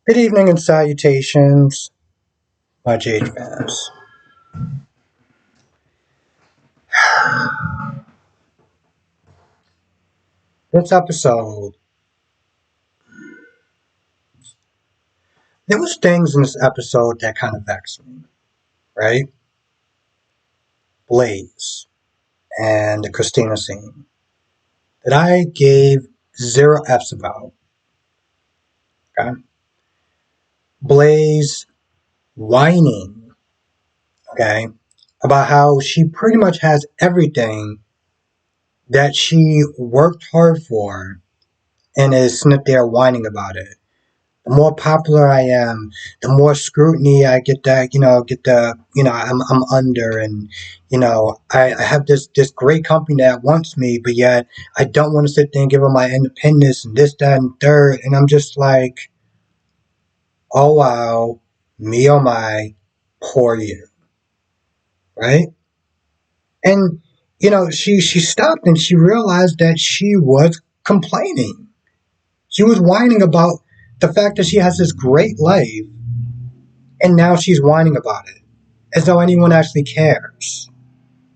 Good evening and salutations, my Jade fans. This episode, there was things in this episode that kind of vexed me, right? Blaze and the Christina scene that I gave zero F's about. Okay? Blaze whining, okay, about how she pretty much has everything that she worked hard for and is sitting there whining about it. The more popular I am, the more scrutiny I get that, I'm under and, I have this great company that wants me, but yet I don't want to sit there and give them my independence and this, that, and third. And I'm just like, oh, wow, me oh my, poor you, right? And, she stopped and she realized that she was complaining. She was whining about the fact that she has this great life and now she's whining about it as though anyone actually cares,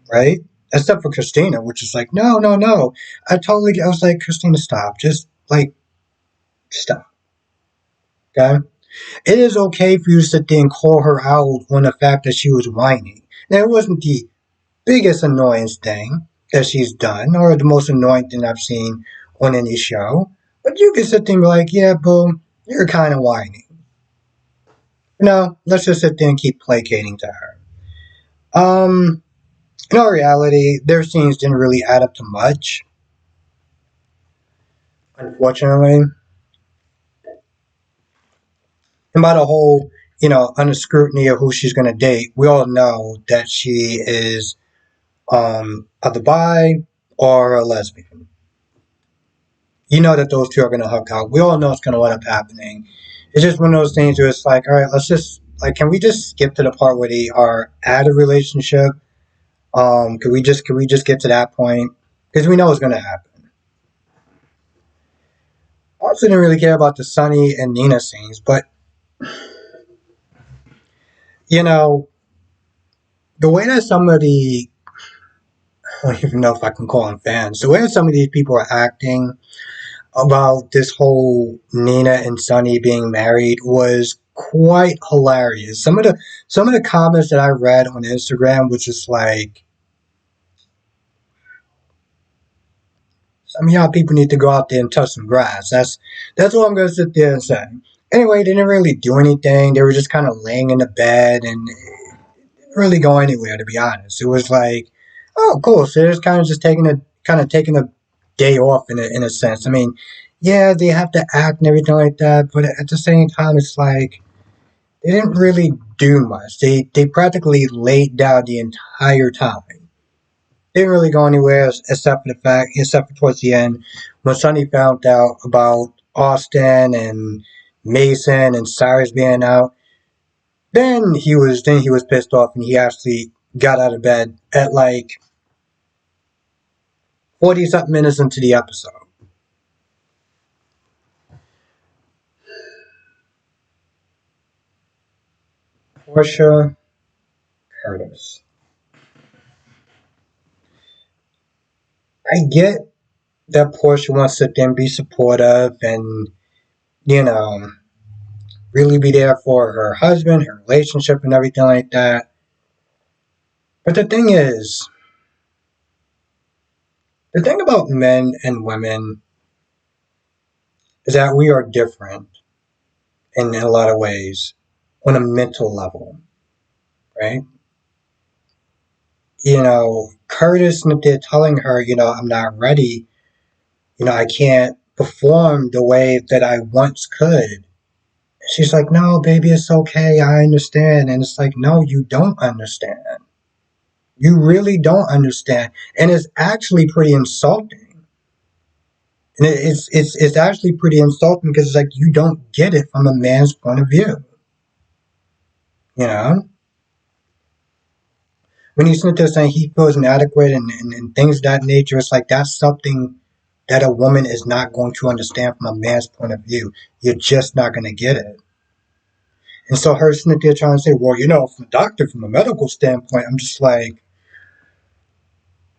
right? Except for Christina, which is like, no, no, no. I was like, Christina, stop. Just, like, stop, okay? It is okay for you to sit there and call her out on the fact that she was whining. Now, it wasn't the biggest annoyance thing that she's done or the most annoying thing I've seen on any show, but you can sit there and be like, yeah, boo, you're kind of whining. No, let's just sit there and keep placating to her. In all reality, their scenes didn't really add up to much, unfortunately. And by the whole, under scrutiny of who she's going to date, we all know that she is either bi or a lesbian. You know that those two are going to hook up. We all know it's going to end up happening. It's just one of those things where it's like, all right, let's just, like, can we just skip to the part where they are at a relationship? Could we just get to that point? Because we know it's going to happen. I also didn't really care about the Sunny and Nina scenes, but you know, the way that some of the I don't even know if I can call them fans, the way that some of these people are acting about this whole Nina and Sunny being married was quite hilarious. Some of the comments that I read on Instagram was just like, some of y'all people need to go out there and touch some grass. That's all I'm gonna sit there and say. Anyway, they didn't really do anything. They were just kind of laying in the bed and didn't really go anywhere, to be honest. It was like, oh, cool. So they're just kind of taking a day off in a sense. I mean, yeah, they have to act and everything like that, but at the same time, it's like they didn't really do much. They practically laid down the entire time. They didn't really go anywhere except for towards the end when Sonny found out about Austin and Mason and Cyrus being out. Then he was pissed off and he actually got out of bed at like 40 something minutes into the episode. Porsha Curtis. I get that Porsha wants to sit there and be supportive and, you know, really be there for her husband, her relationship, and everything like that. But the thing about men and women is that we are different in a lot of ways on a mental level, right? Curtis, and if they're telling her, I'm not ready, I can't perform the way that I once could. She's like, no, baby, it's okay. I understand. And it's like, no, you don't understand. You really don't understand. And it's actually pretty insulting. And it's actually pretty insulting because it's like you don't get it from a man's point of view. You know? When you sit there saying he feels inadequate and things of that nature, it's like that's something that a woman is not going to understand from a man's point of view. You're just not going to get it. And so her sitting there trying to say, well, from a doctor, from a medical standpoint, I'm just like,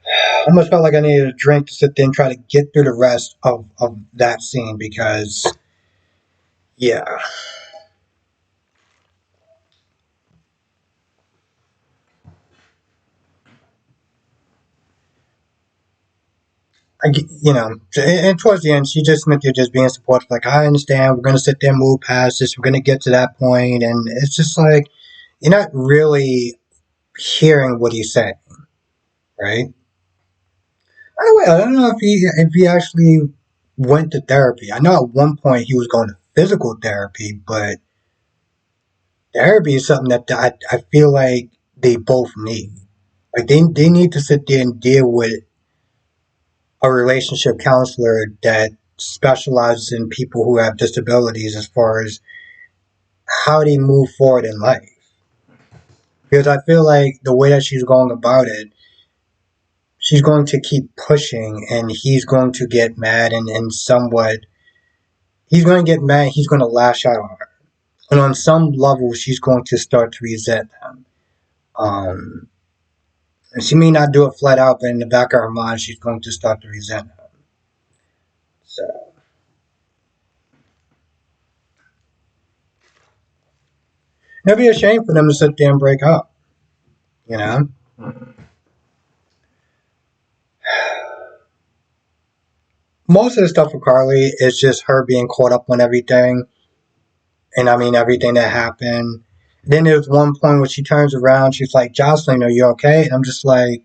I almost felt like I needed a drink to sit there and try to get through the rest of that scene because, yeah. And towards the end, she just meant to just being supportive. Like, I understand, we're going to sit there and move past this. We're going to get to that point. And it's just like, you're not really hearing what he's saying, right? By the way, I don't know if he actually went to therapy. I know at one point he was going to physical therapy, but therapy is something that I feel like they both need. Like, they need to sit there and deal with a relationship counselor that specializes in people who have disabilities as far as how they move forward in life. Because I feel like the way that she's going about it, she's going to keep pushing and he's going to get mad and somewhat, he's going to get mad, he's going to lash out on her. And on some level, she's going to start to resent him. Um, and she may not do it flat out, but in the back of her mind, she's going to start to resent him. So, it'd be a shame for them to sit there and break up, you know? Most of the stuff with Carly is just her being caught up on everything. And I mean, everything that happened. Then there's one point where she turns around, she's like, Joslyn, are you okay? And I'm just like,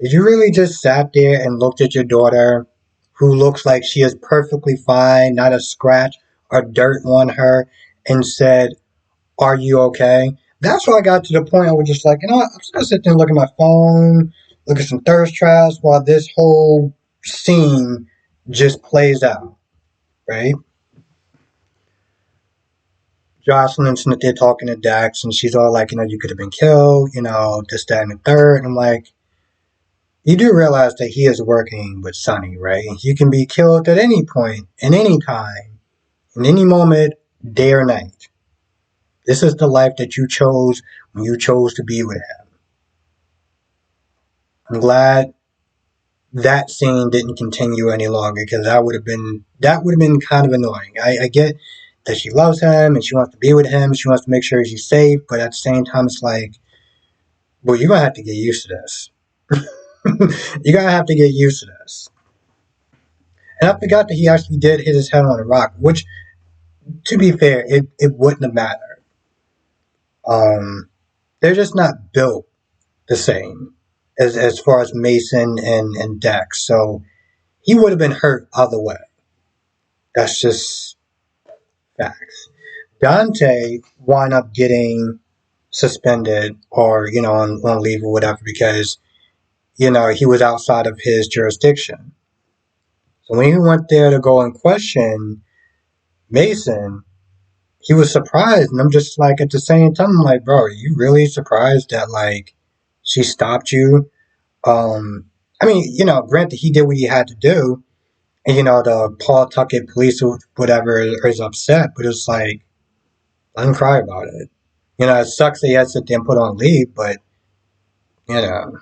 did you really just sat there and looked at your daughter, who looks like she is perfectly fine, not a scratch or dirt on her, and said, are you okay? That's why I got to the point I was just like, what? I'm just going to sit there and look at my phone, look at some thirst traps while this whole scene just plays out, right? Jocelyn's sitting there talking to Dax, and she's all like, you could have been killed, this, that, and the third. And I'm like, you do realize that he is working with Sonny, right? You can be killed at any point, in any time, in any moment, day or night. This is the life that you chose when you chose to be with him. I'm glad that scene didn't continue any longer because that would have been kind of annoying. I get that she loves him and she wants to be with him. She wants to make sure he's safe, but at the same time, it's like, well, you're gonna have to get used to this. You're gonna have to get used to this. And I forgot that he actually did hit his head on a rock, which, to be fair, it wouldn't have mattered. They're just not built the same as far as Mason and Dex. So he would have been hurt either way. That's just facts. Dante wound up getting suspended or, on leave or whatever because, he was outside of his jurisdiction. So when he went there to go and question Mason, he was surprised. And I'm just like, at the same time, I'm like, bro, are you really surprised that, like, she stopped you? I mean, granted, he did what he had to do. And, the Paul Tuckett police or whatever is upset, but it's like, let him cry about it. It sucks that he had to sit there and put on leave, but, you know,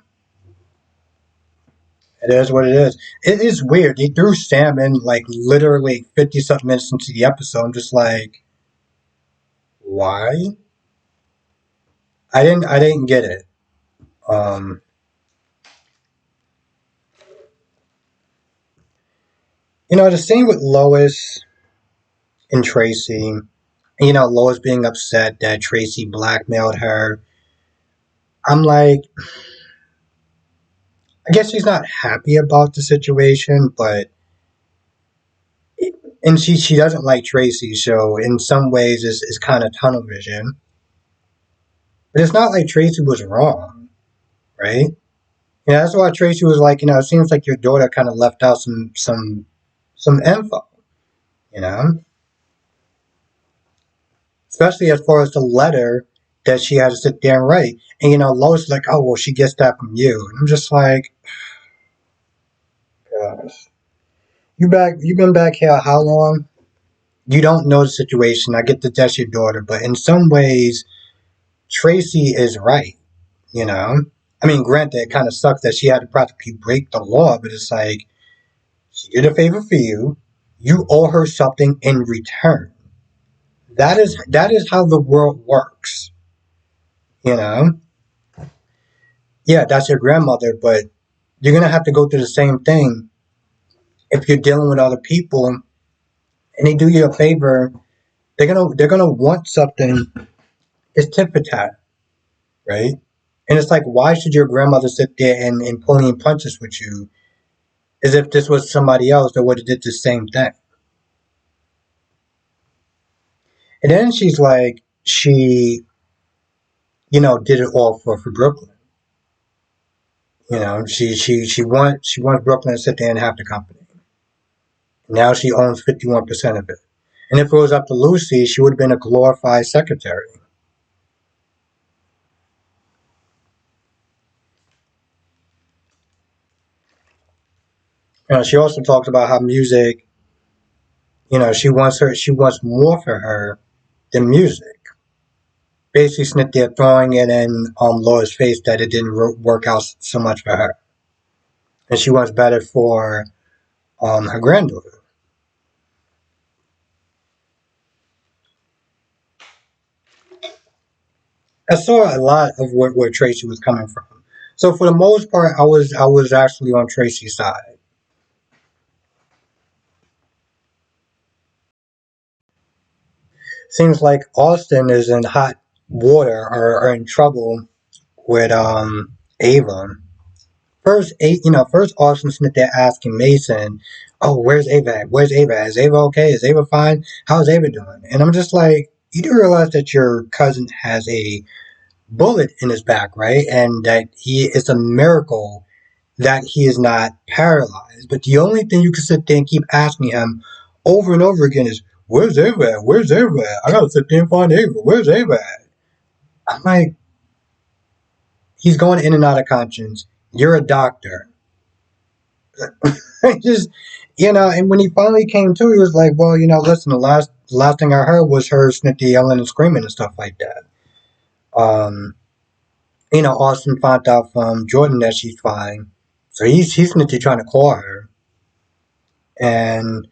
it is what it is. It is weird. They threw Sam in, like, literally 50 something minutes into the episode. I'm just like, why? I didn't get it. Um, the scene with Lois and Tracy, Lois being upset that Tracy blackmailed her. I'm like, I guess she's not happy about the situation, but and she doesn't like Tracy, so in some ways it's kind of tunnel vision. But it's not like Tracy was wrong, right? That's why Tracy was like, it seems like your daughter kind of left out some info, you know, especially as far as the letter that she had to sit there and write. And Lois is like, oh well, she gets that from you, and I'm just like, gosh, you've been back here how long? you don't know the situation. I get that that's your daughter, but in some ways, Tracy is right. You know, I mean, granted, it kind of sucks that she had to practically break the law, but it's like she did a favor for you. You owe her something in return. That is how the world works. You know, yeah, that's your grandmother, but you're gonna have to go through the same thing if you're dealing with other people and they do you a favor. They're gonna want something. It's tit for tat, right? And it's like, why should your grandmother sit there and pulling punches with you as if this was somebody else that would have did the same thing? And then she's like, she, did it all for Brooklyn. She wants Brooklyn to sit there and have the company. Now she owns 51% of it. And if it was up to Lucy, she would have been a glorified secretary. She also talks about how music, she wants more for her than music. Basically, Smith there throwing it in Laura's face that it didn't work out so much for her, and she wants better for her granddaughter. I saw a lot of where Tracy was coming from. So for the most part, I was actually on Tracy's side. Seems like Austin is in hot water or in trouble with Ava. First Austin Smith they're asking Mason, "Oh, where's Ava at? Where's Ava at? Is Ava okay? Is Ava fine? How's Ava doing?" And I'm just like, you do realize that your cousin has a bullet in his back, right? And that it's a miracle that he is not paralyzed. But the only thing you can sit there and keep asking him over and over again is, "Where's Ava at? Where's Ava at? I gotta sit there and find Ava. Where's Ava at?" I'm like, he's going in and out of conscience. You're a doctor. Just and when he finally came to, he was like, "Well, listen, the last thing I heard was her snitty yelling and screaming and stuff like that." Um, Austin found out from Jordan that she's fine, so he's snitty trying to call her, and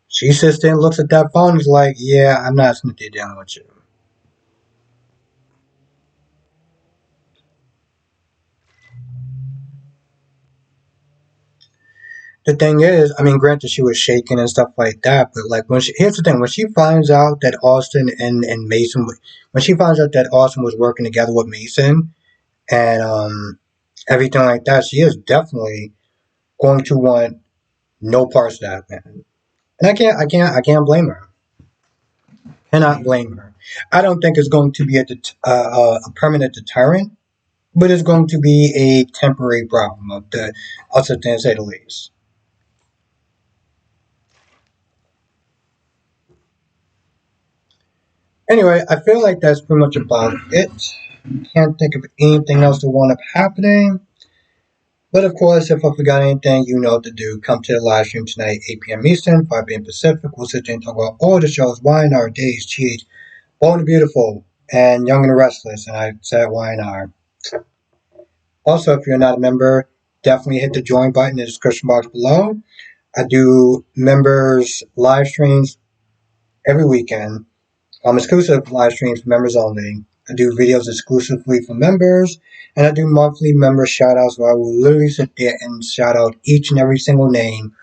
she sits there and looks at that phone and is like, "Yeah, I'm not snitty dealing with you." The thing is, I mean, granted, she was shaking and stuff like that, but like here's the thing: when she finds out that Austin and Mason, when she finds out that Austin was working together with Mason and everything like that, she is definitely going to want no parts of that man. And I can't blame her. Cannot blame her. I don't think it's going to be a permanent deterrent, but it's going to be a temporary problem of the, I'll sit there and say the least. Anyway, I feel like that's pretty much about it. Can't think of anything else to wind up happening. But of course, if I forgot anything, you know what to do. Come to the live stream tonight, 8 p.m. Eastern, 5 p.m. Pacific. We'll sit there and talk about all the shows, Y&R, Days, Cheat, Bold and Beautiful, and Young and the Restless. And I said Y&R. Also, if you're not a member, definitely hit the join button in the description box below. I do members live streams every weekend. Exclusive live streams for members only. I do videos exclusively for members, and I do monthly member shoutouts where I will literally sit there and shout out each and every single name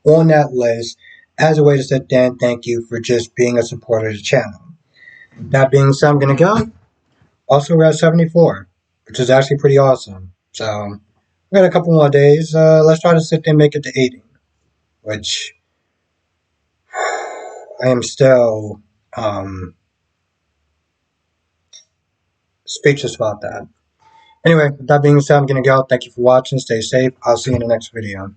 on that list as a way to sit there and thank you for just being a supporter of the channel. That being said, I'm going to go. Also, we're at 74, which is actually pretty awesome. So, we got a couple more days. Let's try to sit there and make it to 80, which I am still speechless about that. Anyway, with that being said, I'm going to go. Thank you for watching. Stay safe. I'll see you in the next video.